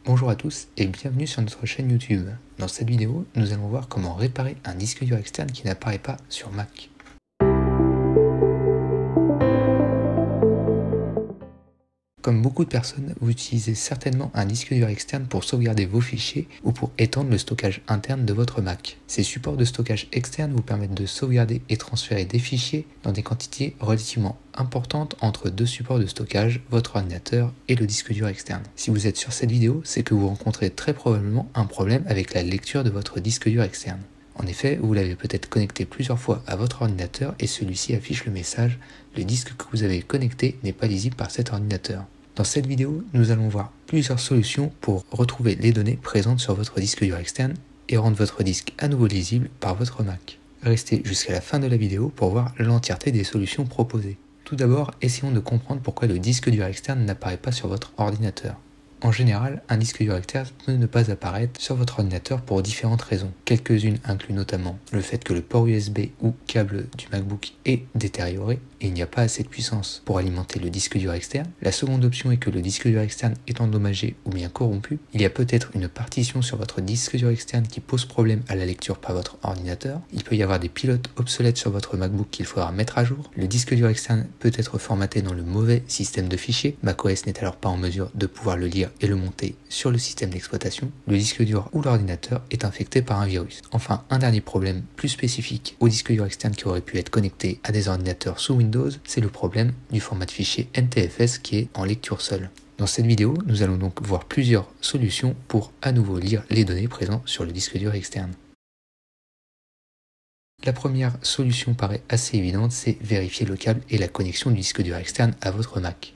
Bonjour à tous et bienvenue sur notre chaîne YouTube. Dans cette vidéo, nous allons voir comment réparer un disque dur externe qui n'apparaît pas sur Mac. Comme beaucoup de personnes, vous utilisez certainement un disque dur externe pour sauvegarder vos fichiers ou pour étendre le stockage interne de votre Mac. Ces supports de stockage externe vous permettent de sauvegarder et transférer des fichiers dans des quantités relativement importantes entre deux supports de stockage, votre ordinateur et le disque dur externe. Si vous êtes sur cette vidéo, c'est que vous rencontrez très probablement un problème avec la lecture de votre disque dur externe. En effet, vous l'avez peut-être connecté plusieurs fois à votre ordinateur et celui-ci affiche le message « Le disque que vous avez connecté n'est pas lisible par cet ordinateur ». Dans cette vidéo, nous allons voir plusieurs solutions pour retrouver les données présentes sur votre disque dur externe et rendre votre disque à nouveau lisible par votre Mac. Restez jusqu'à la fin de la vidéo pour voir l'entièreté des solutions proposées. Tout d'abord, essayons de comprendre pourquoi le disque dur externe n'apparaît pas sur votre ordinateur. En général, un disque dur externe peut ne pas apparaître sur votre ordinateur pour différentes raisons. Quelques-unes incluent notamment le fait que le port USB ou câble du MacBook est détérioré et il n'y a pas assez de puissance pour alimenter le disque dur externe. La seconde option est que le disque dur externe est endommagé ou bien corrompu. Il y a peut-être une partition sur votre disque dur externe qui pose problème à la lecture par votre ordinateur. Il peut y avoir des pilotes obsolètes sur votre MacBook qu'il faudra mettre à jour. Le disque dur externe peut être formaté dans le mauvais système de fichiers. macOS n'est alors pas en mesure de pouvoir le lire et le monter sur le système d'exploitation. Le disque dur ou l'ordinateur est infecté par un virus. Enfin, un dernier problème plus spécifique au disque dur externe qui aurait pu être connecté à des ordinateurs sous Windows, c'est le problème du format de fichier NTFS qui est en lecture seule. Dans cette vidéo, nous allons donc voir plusieurs solutions pour à nouveau lire les données présentes sur le disque dur externe. La première solution paraît assez évidente, c'est vérifier le câble et la connexion du disque dur externe à votre Mac.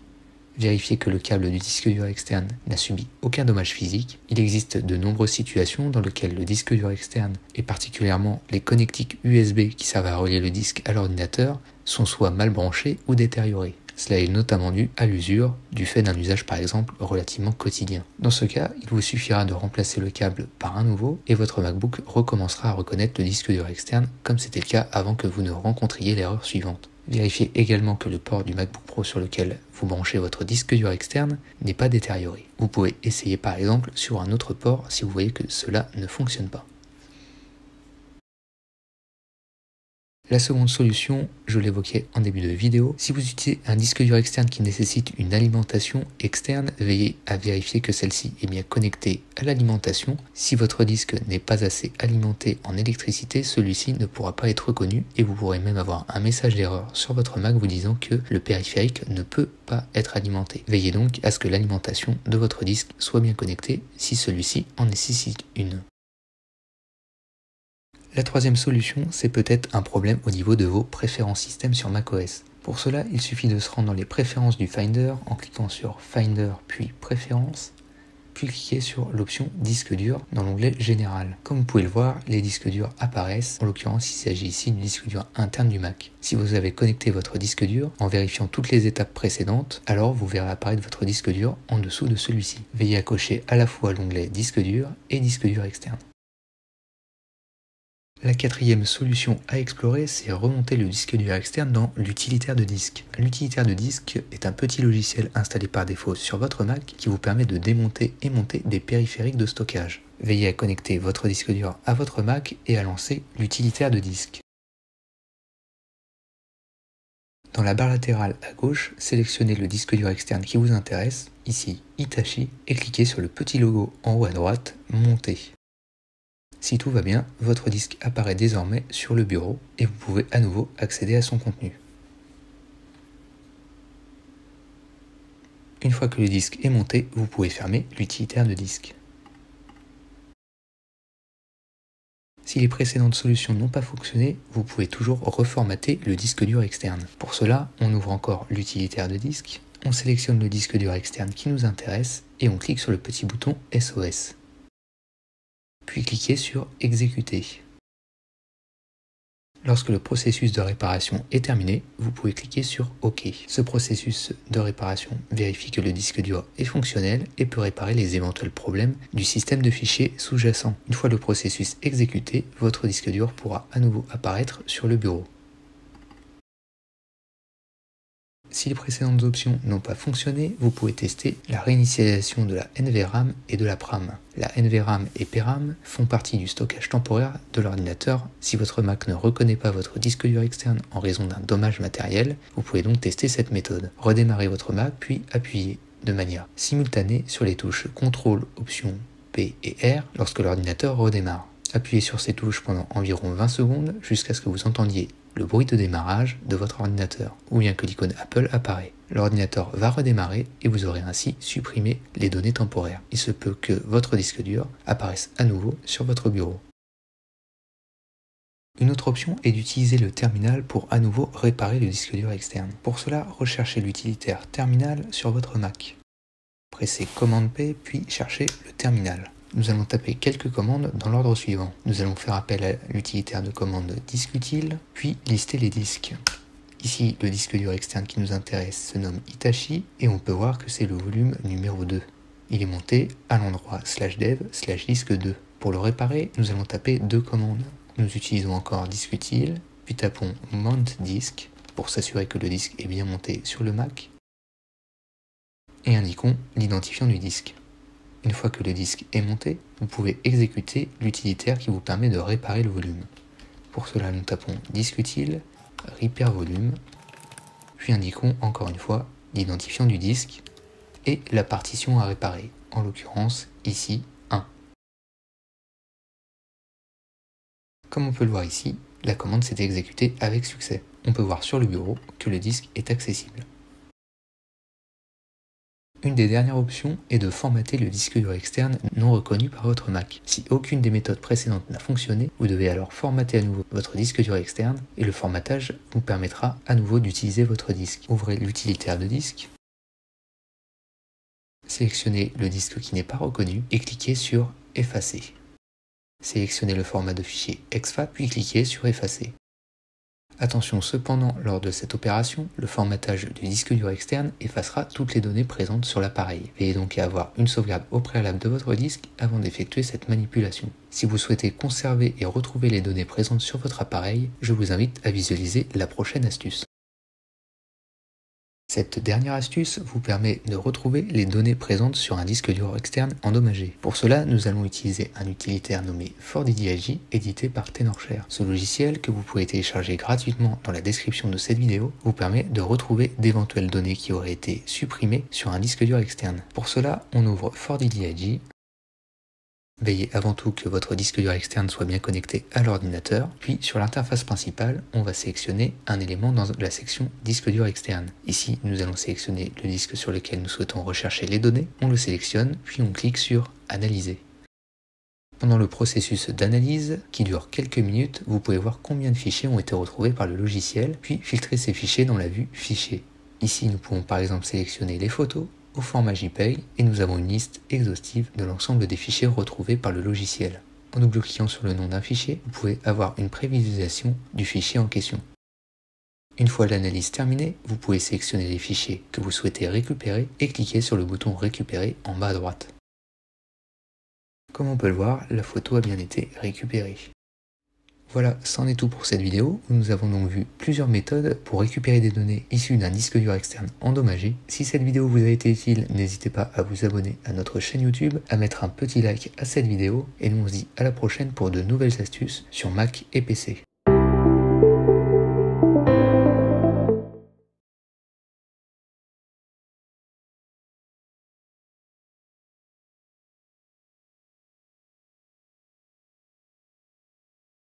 Vérifiez que le câble du disque dur externe n'a subi aucun dommage physique. Il existe de nombreuses situations dans lesquelles le disque dur externe et particulièrement les connectiques USB qui servent à relier le disque à l'ordinateur sont soit mal branchés ou détériorés. Cela est notamment dû à l'usure, du fait d'un usage par exemple relativement quotidien. Dans ce cas, il vous suffira de remplacer le câble par un nouveau et votre MacBook recommencera à reconnaître le disque dur externe comme c'était le cas avant que vous ne rencontriez l'erreur suivante. Vérifiez également que le port du MacBook Pro sur lequel vous branchez votre disque dur externe n'est pas détérioré. Vous pouvez essayer par exemple sur un autre port si vous voyez que cela ne fonctionne pas. La seconde solution, je l'évoquais en début de vidéo, si vous utilisez un disque dur externe qui nécessite une alimentation externe, veillez à vérifier que celle-ci est bien connectée à l'alimentation. Si votre disque n'est pas assez alimenté en électricité, celui-ci ne pourra pas être reconnu et vous pourrez même avoir un message d'erreur sur votre Mac vous disant que le périphérique ne peut pas être alimenté. Veillez donc à ce que l'alimentation de votre disque soit bien connectée si celui-ci en nécessite une. La troisième solution, c'est peut-être un problème au niveau de vos préférences système sur macOS. Pour cela, il suffit de se rendre dans les préférences du Finder en cliquant sur Finder puis Préférences, puis cliquer sur l'option Disque dur dans l'onglet Général. Comme vous pouvez le voir, les disques durs apparaissent, en l'occurrence il s'agit ici du disque dur interne du Mac. Si vous avez connecté votre disque dur en vérifiant toutes les étapes précédentes, alors vous verrez apparaître votre disque dur en dessous de celui-ci. Veillez à cocher à la fois l'onglet Disque dur et Disque dur externe. La quatrième solution à explorer, c'est remonter le disque dur externe dans l'utilitaire de disque. L'utilitaire de disque est un petit logiciel installé par défaut sur votre Mac qui vous permet de démonter et monter des périphériques de stockage. Veillez à connecter votre disque dur à votre Mac et à lancer l'utilitaire de disque. Dans la barre latérale à gauche, sélectionnez le disque dur externe qui vous intéresse, ici Hitachi, et cliquez sur le petit logo en haut à droite, Monter. Si tout va bien, votre disque apparaît désormais sur le bureau et vous pouvez à nouveau accéder à son contenu. Une fois que le disque est monté, vous pouvez fermer l'utilitaire de disque. Si les précédentes solutions n'ont pas fonctionné, vous pouvez toujours reformater le disque dur externe. Pour cela, on ouvre encore l'utilitaire de disque, on sélectionne le disque dur externe qui nous intéresse et on clique sur le petit bouton SOS. Puis cliquez sur Exécuter. Lorsque le processus de réparation est terminé, vous pouvez cliquer sur OK. Ce processus de réparation vérifie que le disque dur est fonctionnel et peut réparer les éventuels problèmes du système de fichiers sous-jacent. Une fois le processus exécuté, votre disque dur pourra à nouveau apparaître sur le bureau. Si les précédentes options n'ont pas fonctionné, vous pouvez tester la réinitialisation de la NVRAM et de la PRAM. La NVRAM et PRAM font partie du stockage temporaire de l'ordinateur. Si votre Mac ne reconnaît pas votre disque dur externe en raison d'un dommage matériel, vous pouvez donc tester cette méthode. Redémarrez votre Mac puis appuyez de manière simultanée sur les touches CTRL, Option, P et R lorsque l'ordinateur redémarre. Appuyez sur ces touches pendant environ 20 secondes jusqu'à ce que vous entendiez le bruit de démarrage de votre ordinateur, ou bien que l'icône Apple apparaît. L'ordinateur va redémarrer et vous aurez ainsi supprimé les données temporaires. Il se peut que votre disque dur apparaisse à nouveau sur votre bureau. Une autre option est d'utiliser le terminal pour à nouveau réparer le disque dur externe. Pour cela, recherchez l'utilitaire terminal sur votre Mac. Pressez commande P puis cherchez le terminal. Nous allons taper quelques commandes dans l'ordre suivant. Nous allons faire appel à l'utilitaire de commande disque utile, puis lister les disques. Ici, le disque dur externe qui nous intéresse se nomme Hitachi et on peut voir que c'est le volume numéro 2. Il est monté à l'endroit /dev/disque 2. Pour le réparer, nous allons taper deux commandes. Nous utilisons encore disque utile, puis tapons mount disk pour s'assurer que le disque est bien monté sur le Mac et indiquons l'identifiant du disque. Une fois que le disque est monté, vous pouvez exécuter l'utilitaire qui vous permet de réparer le volume. Pour cela, nous tapons disque utile, repair volume, puis indiquons encore une fois l'identifiant du disque et la partition à réparer, en l'occurrence ici 1. Comme on peut le voir ici, la commande s'est exécutée avec succès. On peut voir sur le bureau que le disque est accessible. Une des dernières options est de formater le disque dur externe non reconnu par votre Mac. Si aucune des méthodes précédentes n'a fonctionné, vous devez alors formater à nouveau votre disque dur externe et le formatage vous permettra à nouveau d'utiliser votre disque. Ouvrez l'utilitaire de disque, sélectionnez le disque qui n'est pas reconnu et cliquez sur Effacer. Sélectionnez le format de fichier exFAT puis cliquez sur Effacer. Attention cependant, lors de cette opération, le formatage du disque dur externe effacera toutes les données présentes sur l'appareil. Veillez donc à avoir une sauvegarde au préalable de votre disque avant d'effectuer cette manipulation. Si vous souhaitez conserver et retrouver les données présentes sur votre appareil, je vous invite à visualiser la prochaine astuce. Cette dernière astuce vous permet de retrouver les données présentes sur un disque dur externe endommagé. Pour cela, nous allons utiliser un utilitaire nommé ForDiDIG, édité par Tenorshare. Ce logiciel, que vous pouvez télécharger gratuitement dans la description de cette vidéo, vous permet de retrouver d'éventuelles données qui auraient été supprimées sur un disque dur externe. Pour cela, on ouvre ForDiDIG. Veillez avant tout que votre disque dur externe soit bien connecté à l'ordinateur, puis sur l'interface principale, on va sélectionner un élément dans la section disque dur externe. Ici, nous allons sélectionner le disque sur lequel nous souhaitons rechercher les données, on le sélectionne, puis on clique sur Analyser. Pendant le processus d'analyse, qui dure quelques minutes, vous pouvez voir combien de fichiers ont été retrouvés par le logiciel, puis filtrer ces fichiers dans la vue Fichiers. Ici, nous pouvons par exemple sélectionner les photos, au format JPEG et nous avons une liste exhaustive de l'ensemble des fichiers retrouvés par le logiciel. En double-cliquant sur le nom d'un fichier, vous pouvez avoir une prévisualisation du fichier en question. Une fois l'analyse terminée, vous pouvez sélectionner les fichiers que vous souhaitez récupérer et cliquer sur le bouton Récupérer en bas à droite. Comme on peut le voir, la photo a bien été récupérée. Voilà, c'en est tout pour cette vidéo, où nous avons donc vu plusieurs méthodes pour récupérer des données issues d'un disque dur externe endommagé. Si cette vidéo vous a été utile, n'hésitez pas à vous abonner à notre chaîne YouTube, à mettre un petit like à cette vidéo, et nous on se dit à la prochaine pour de nouvelles astuces sur Mac et PC.